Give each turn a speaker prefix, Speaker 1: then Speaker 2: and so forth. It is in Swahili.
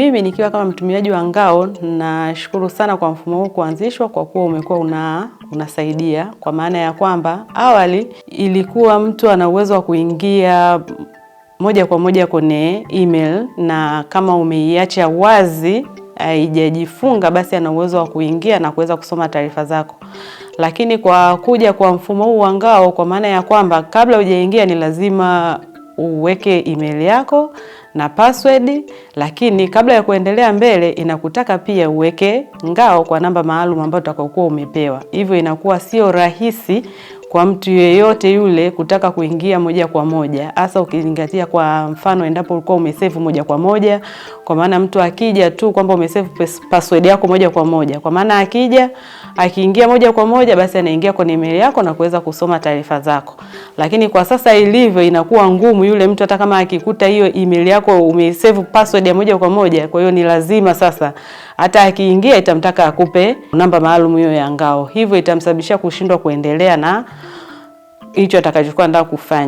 Speaker 1: mimi nikiwa kama mtumiaji wa Ngao, nashukuru sana kwa mfumo huu kuanzishwa, kwa kuwa umekuwa unasaidia, kwa maana ya kwamba awali ilikuwa mtu ana uwezo wa kuingia moja kwa moja kwenye email, na kama umeiacha wazi haijajifunga, basi ana uwezo wa kuingia na kuweza kusoma taarifa zako. Lakini kwa kuja kwa mfumo huu wa Ngao, kwa maana ya kwamba kabla hujaingia ni lazima uweke email yako na password, lakini kabla ya kuendelea mbele inakutaka pia uweke Ngao kwa namba maalum ambayo utakayokuwa umepewa. Hivyo inakuwa sio rahisi kwa mtu yeyote yule kutaka kuingia moja kwa moja, hasa ukizingatia kwa mfano endapo ulikuwa umesave moja kwa moja, kwa maana mtu akija tu kwamba umesave password yako moja kwa moja, kwa maana akiingia moja kwa moja basi anaingia kwenye email yako na kuweza kusoma taarifa zako. Lakini kwa sasa ilivyo inakuwa ngumu yule mtu, hata kama akikuta hiyo email yako umesave password ya moja kwa moja, kwa hiyo ni lazima sasa hata akiingia itamtaka akupe namba maalum hiyo ya Ngao. Hivyo itamsababishia kushindwa kuendelea na hicho atakachokuwa anataka kufanya.